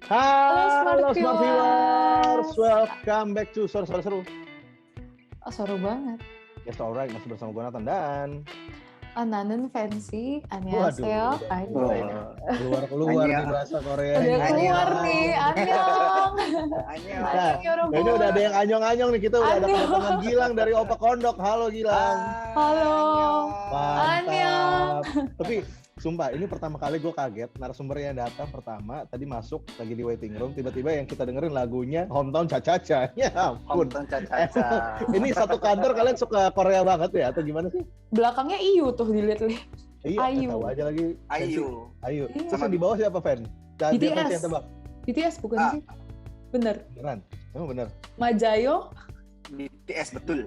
Halo Halo Smart Viewers, Viewers. welcome back to Suara Seru. Oh, seru banget. Yes, alright, masih bersama gue Nathan dan Nanen fancy, waduh, annyeonghaseyo. mulai nih. Keluar nih bahasa Korea. Udah keluar Annyeong. nih, annyeong. Annyeong. Nah, Annyeong, ini udah ada yang anyong-anyong nih, kita udah ada Annyeong. kedatangan Gilang dari Opa Kondok. Halo Gilang. Halo. Mantap. Tapi sumpah, ini pertama kali gue kaget, narasumber yang datang pertama, tadi masuk lagi di waiting room, tiba-tiba yang kita dengerin lagunya Hometown Cha-Cha-Cha. Ya ampun. Hometown Cha-Cha-Cha. Ini satu kantor kalian suka Korea banget ya, atau gimana sih? Belakangnya Iyu tuh dilihat-lihat. Iya, Ayu. tahu aja lagi. Ayu. Ayu. Iya. Terus yang di bawah siapa, Fan? Dan dia BTS. yang tebak. BTS bukan Ah. sih? Bener. Beneran? Emang bener? Majayo. BTS betul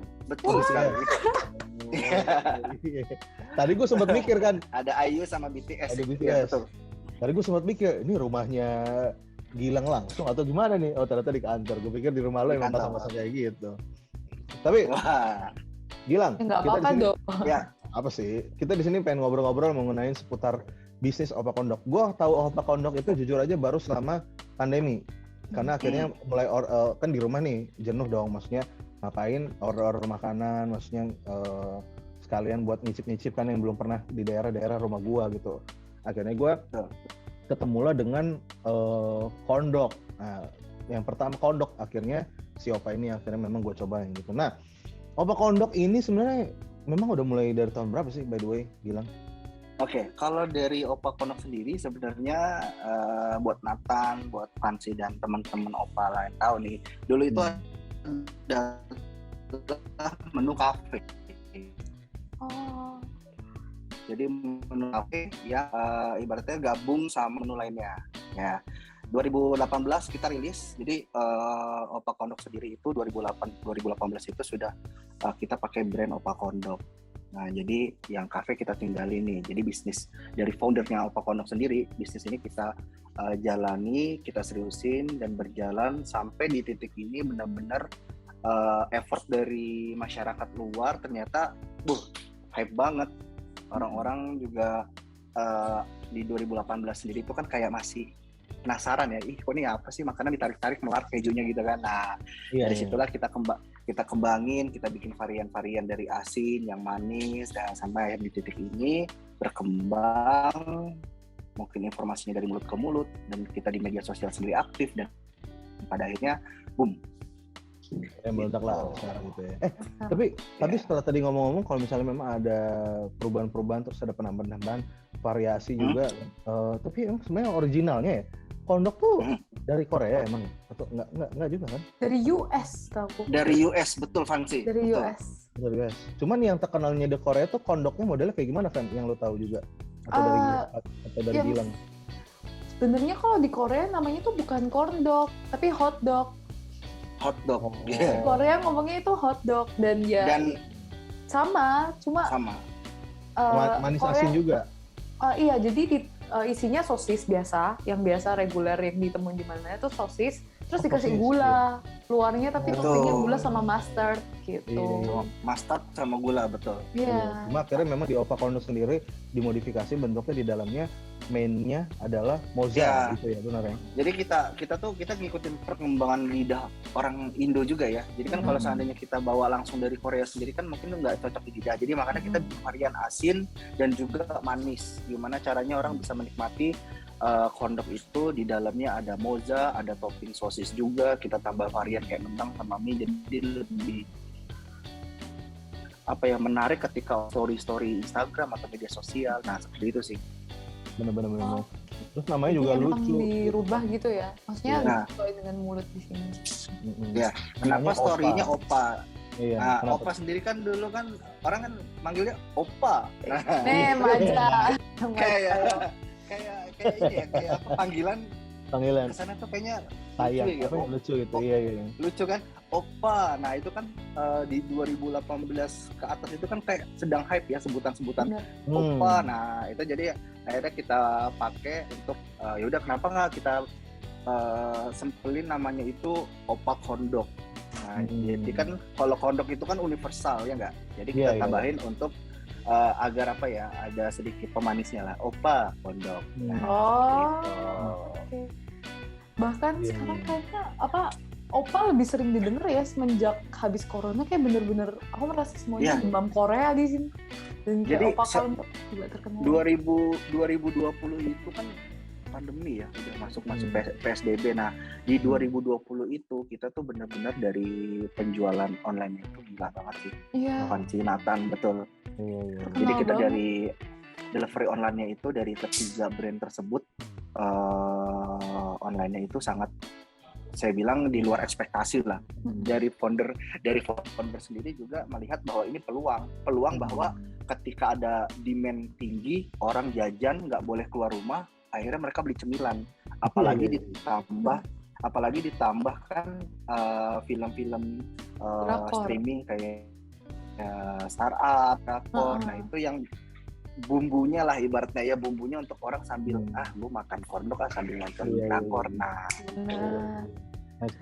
sekali. Iya. Tadi gue sempat mikir kan, Ada Ayu sama BTS. Ada BTS. Iya, betul. tadi gue sempat mikir, ini rumahnya Gilang langsung atau gimana nih? Oh ternyata di kantor. Gue pikir di rumah lo Di emang kantor. pasang-pasang kayak gitu. Tapi Wah. Gilang, Enggak kita di apa-apa sini dong. Ya, apa sih? Kita di sini pengen ngobrol-ngobrol mengenai seputar bisnis Opa Kondok. Gue tahu Opa Kondok itu jujur aja baru selama pandemi. Karena akhirnya mulai kan di rumah nih jenuh dong, maksudnya ngapain order makanan, maksudnya sekalian buat nyicip-nyicip kan yang belum pernah di daerah-daerah rumah gua gitu. Akhirnya gua ketemulah dengan Kondok. Nah, yang pertama Kondok, akhirnya si Opa ini akhirnya memang gua cobain gitu. Nah, Opa Kondok ini sebenarnya memang udah mulai dari tahun berapa sih by the way, Gilang? oke. Kalau dari Opa Kondok sendiri sebenarnya buat Nathan, buat Fancy dan teman-teman Opa lain tahu nih. Dulu itu ada menu kafe. Oh. Jadi menu kafe yang ibaratnya gabung sama menu lainnya. Ya, 2018 kita rilis. Jadi Opa Kondok sendiri itu 2018 itu sudah kita pakai brand Opa Kondok. Nah, jadi yang kafe kita tinggalin nih. Jadi bisnis dari foundernya Opa Kondok sendiri, bisnis ini kita jalani, kita seriusin dan berjalan sampai di titik ini benar-benar effort dari masyarakat luar ternyata hype banget. Orang-orang juga di 2018 sendiri itu kan kayak masih penasaran ya, kok ini apa sih makanan ditarik-tarik melar kejunya gitu kan. Nah, dari situlah kita kembangin, kita bikin varian-varian dari asin, yang manis, dan sampai di titik ini berkembang, mungkin informasinya dari mulut ke mulut, dan kita di media sosial sendiri aktif, dan pada akhirnya boom. Yang meledak lah sekarang gitu ya. Tapi setelah tadi ngomong-ngomong, kalau misalnya memang ada perubahan-perubahan, terus ada penambahan-penambahan variasi juga, tapi emang sebenarnya originalnya ya, Kondok tuh dari Korea emang atau enggak juga kan? Dari US tahu. Dari US, betul Fancy. Dari betul. US. Dari US. Cuman yang terkenalnya di Korea tuh Kondoknya modelnya kayak gimana, Fan? Yang lo tahu juga? Atau dari yang- Gilang? Sebenarnya kalau di Korea namanya tuh bukan corn dog, tapi hot dog. Hotdog. Oh. Di Korea ngomongnya itu hot dog dan ya Dan sama, cuma sama. Manis Korea- asin juga. Iya, jadi isinya sosis biasa, yang biasa reguler yang ditemuin di mana itu sosis, terus dikasih Sosis, gula, luarnya tapi Betul. toppingnya gula sama mustard gitu. Iya. Mustard sama gula, betul. Iya. Cuma akhirnya memang di Opa Kondok sendiri dimodifikasi bentuknya, di dalamnya mainnya adalah moza Ya. gitu ya, benar ya? Jadi kita ngikutin perkembangan lidah orang Indo juga ya. Jadi kan kalau seandainya kita bawa langsung dari Korea sendiri kan mungkin nggak cocok di lidah. Jadi makanya kita bikin varian asin dan juga manis. Gimana caranya orang bisa menikmati kondok itu, di dalamnya ada moza, ada topping sosis juga. Kita tambah varian kayak kentang sama mie, jadi lebih menarik ketika story Instagram atau media sosial. Nah, seperti itu sih. Benar-benar. Oh. Terus namanya juga Jadi emang lucu. dirubah gitu ya. Maksudnya Nah. sesuai dengan mulut di sini. Ya, kenapa Namanya story-nya Opa? Opa? Iya. Nah, kenapa? Opa sendiri kan dulu kan orang kan manggilnya Opa. Nah, Maja. kayak ini ya, kayak apa panggilan Panggilan kesana tuh kayaknya sayang, lucu ya, apa yang lucu gitu. Iya. lucu kan, Opa. Nah itu kan di 2018 ke atas itu kan kayak sedang hype ya sebutan-sebutan Bener. Opa. Nah itu jadi akhirnya kita pakai untuk yaudah kenapa nggak kita sempelin namanya itu Opa Kondok. Nah jadi kan kalau kondok itu kan universal ya nggak, jadi kita Iya. tambahin untuk agar ada sedikit pemanisnya lah, Opa Kondok. Nah, Oh. gitu. Oke. Bahkan Iya, sekarang iya. kayaknya Oppa lebih sering didengar ya semenjak habis corona, kayak bener-bener aku merasa semuanya Iya. demam Korea di sini. Dan kayak Jadi Oppa Kalung juga terkenal. 2020 itu kan pandemi ya, udah masuk PSBB. Nah, di 2020 itu kita tuh benar-benar dari penjualan online itu gila banget sih. Iya. Fancy Nathan, betul. Iya. Jadi kita banget. dari delivery online-nya itu dari ketiga brand tersebut online-nya itu sangat, saya bilang di luar ekspektasi lah. Dari founder sendiri juga melihat bahwa ini peluang bahwa ketika ada demand tinggi, orang jajan nggak boleh keluar rumah, akhirnya mereka beli cemilan. Apalagi ditambahkan film-film streaming kayak startup, drakor. Nah itu yang bumbunya lah, ibaratnya ya bumbunya untuk orang sambil lu makan corndog sambil nonton drakor. Nah, Nice.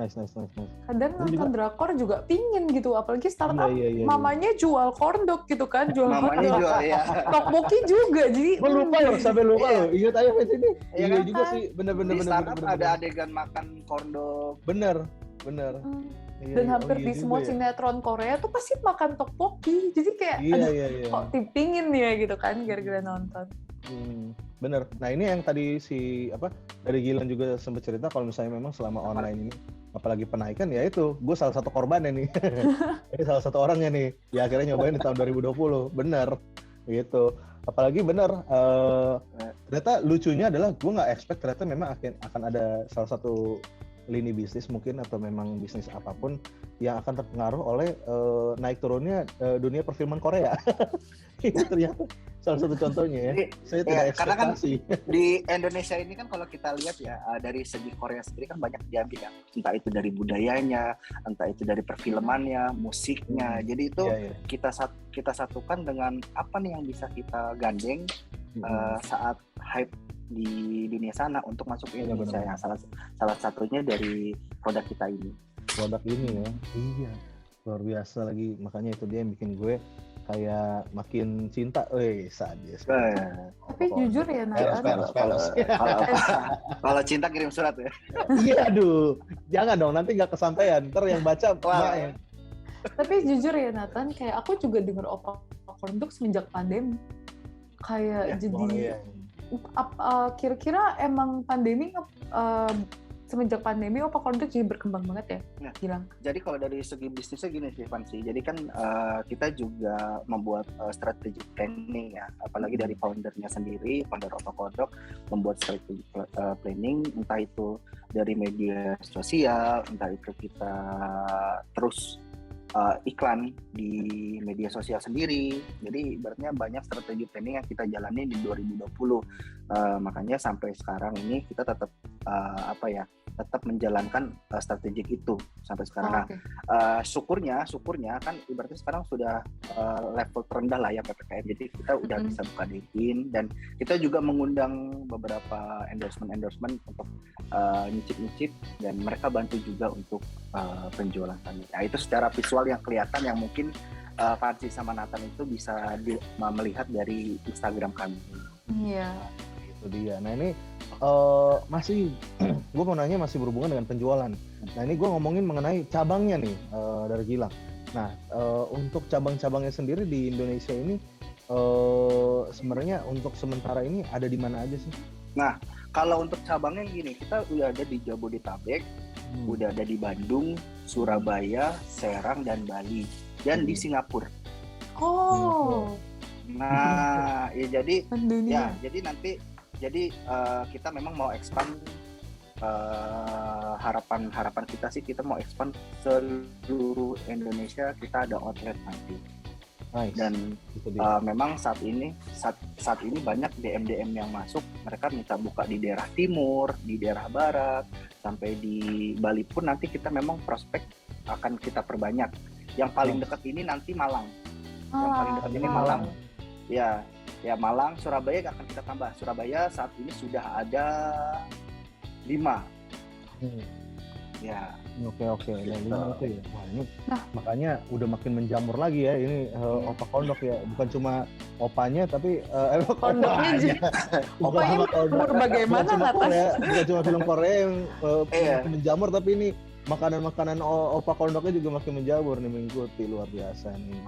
Kadang nonton drakor juga pingin gitu, apalagi startup Iya. mamanya jual corndog gitu kan, jual mamanya corndog. jual ya. Tteokbokki juga, jadi Gue lupa loh, sampai lupa loh. Ingat aja Fans ini. Iya Iya kan? juga sih, bener. Di startup ada adegan makan corndog. Bener. Dan hampir di semua sinetron Korea tuh pasti makan tteokbokki, jadi kayak kok pingin ya gitu kan gara-gara nonton. Bener. Nah ini yang tadi dari Gilang juga sempat cerita kalau misalnya memang selama online ini apalagi penaikan, ya itu gue salah satu korbannya nih. Ini salah satu orangnya nih. Ya akhirnya nyobain di tahun 2020. Bener gitu. Apalagi ternyata lucunya adalah gue nggak expect ternyata memang akan ada salah satu lini bisnis mungkin atau memang bisnis apapun yang akan terpengaruh oleh naik turunnya dunia perfilman Korea. Itu ternyata salah satu contohnya ya. Saya tidak ekspektasi. Karena kan di Indonesia ini kan kalau kita lihat ya dari segi Korea sendiri kan banyak diambil ya. Entah itu dari budayanya, entah itu dari perfilmannya, musiknya. Jadi itu kita satukan dengan apa nih yang bisa kita gandeng saat hype di dunia sana untuk masuk ke Indonesia. Yang salah satunya dari produk kita ini. Produk ini ya. Iya. Luar biasa lagi. Makanya itu dia yang bikin gue kayak makin cinta. Sadis. Tapi jujur ya Nathan. Kalau cinta kirim surat ya. Iya aduh. Jangan dong, nanti nggak kesampaian. Ntar yang baca main. Tapi jujur ya Nathan, kayak aku juga denger Oppa Corndog semenjak pandemi. Kayak kira-kira emang pandemi semenjak pandemi Oppa Corndog jadi berkembang banget ya, Gilang? Jadi kalau dari segi bisnisnya gini sih, Fancy. Jadi kan kita juga membuat strategic planning ya, apalagi dari foundernya sendiri, founder Oppa Corndog membuat strategic planning, entah itu dari media sosial, entah itu kita terus iklan di media sosial sendiri. Jadi ibaratnya banyak strategi planning yang kita jalani di 2020. Makanya sampai sekarang ini kita tetap tetap menjalankan strategik itu sampai sekarang. Syukurnya kan ibaratnya sekarang sudah level terendah lah ya PPKM. Jadi kita udah bisa buka dine-in dan kita juga mengundang beberapa endorsement untuk nyicip-nyicip dan mereka bantu juga untuk penjualan kami. Nah itu secara visual yang kelihatan yang mungkin Fancy sama Nathan itu bisa melihat dari Instagram kami. Iya. Itu dia. Nah ini gue mau nanya masih berhubungan dengan penjualan. Nah ini gue ngomongin mengenai cabangnya nih dari Gilang. Nah untuk cabang-cabangnya sendiri di Indonesia ini sebenarnya untuk sementara ini ada di mana aja sih? Nah kalau untuk cabangnya gini, kita udah ada di Jabodetabek, udah ada di Bandung, Surabaya, Serang dan Bali, dan di Singapura. Nah ya jadi nanti kita memang mau expand, harapan kita sih kita mau expand seluruh Indonesia, kita ada outlet nanti. Nice. Dan memang saat ini banyak DM yang masuk, mereka minta buka di daerah timur, di daerah barat, sampai di Bali pun nanti kita memang prospek akan kita perbanyak. Yang paling dekat ini nanti Malang. Yang paling dekat ini Malang. Ya Malang, Surabaya akan kita tambah. Surabaya saat ini sudah ada 5. Ya. Oke. Nah, itu ya. Wah, ini makanya udah makin menjamur lagi ya ini Opa Kondok ya. Bukan cuma opanya tapi kondoknya juga. Opanya menjamur bagaimana Natas? Bukan cuma film Korea yang makin menjamur, tapi ini makanan-makanan Opa Kondoknya juga makin menjamur nih, mengikuti, luar biasa nih.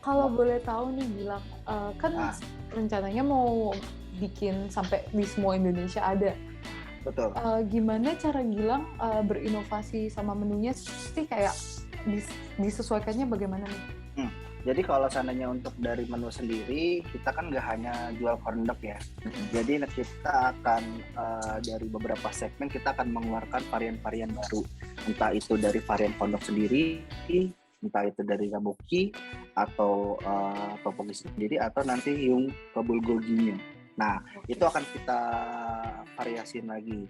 Kalau boleh tahu nih Gilang, kan rencananya mau bikin sampai di semua Indonesia ada. Betul. Gimana cara Gilang berinovasi sama menunya sih, kayak disesuaikannya bagaimana nih? Jadi kalau seandainya untuk dari menu sendiri, kita kan nggak hanya jual kondok ya. Jadi kita akan dari beberapa segmen kita akan mengeluarkan varian-varian baru. Entah itu dari varian kondok sendiri, entah itu dari kabuki atau topoki sendiri, atau nanti yung kabulgoginya. Nah, itu akan kita variasiin lagi.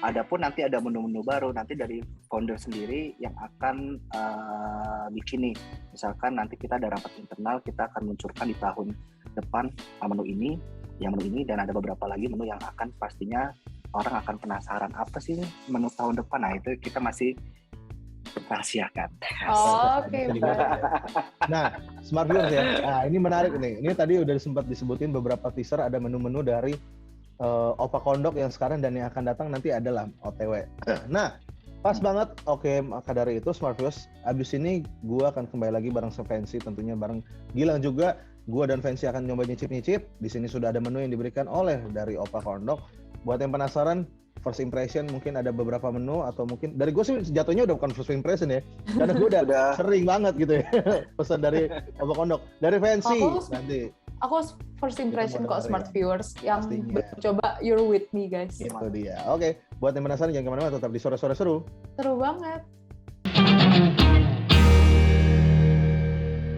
Adapun nanti ada menu-menu baru nanti dari founder sendiri yang akan bikin nih. Misalkan nanti kita ada rapat internal, kita akan luncurkan di tahun depan menu ini, dan ada beberapa lagi menu yang akan pastinya orang akan penasaran apa sih menu tahun depan. Nah, itu kita masih rahasiakan. Oke. Nah, Smart Viewers ya. Nah, ini menarik nih. Ini tadi udah sempat disebutin beberapa teaser, ada menu-menu dari Opa Kondok yang sekarang dan yang akan datang nanti adalah OTW. Nah, pas banget. Oke, maka dari itu Smart Viewers, abis ini gue akan kembali lagi bareng Fancy, tentunya bareng Gilang juga. Gue dan Fancy akan nyoba nyicip-nyicip. Di sini sudah ada menu yang diberikan oleh dari Opa Kondok. Buat yang penasaran, first impression mungkin ada beberapa menu, atau mungkin dari gue sih jatuhnya udah bukan first impression ya, karena gue udah sering banget gitu ya pesan dari Opa Kondok. Dari Fancy nanti. Aku first impression kok Smart Viewers yang coba You're With Me guys. Itu dia. Oke, buat yang penasaran jangan kemana-mana, tetap di Sore-Sore Seru. Seru banget.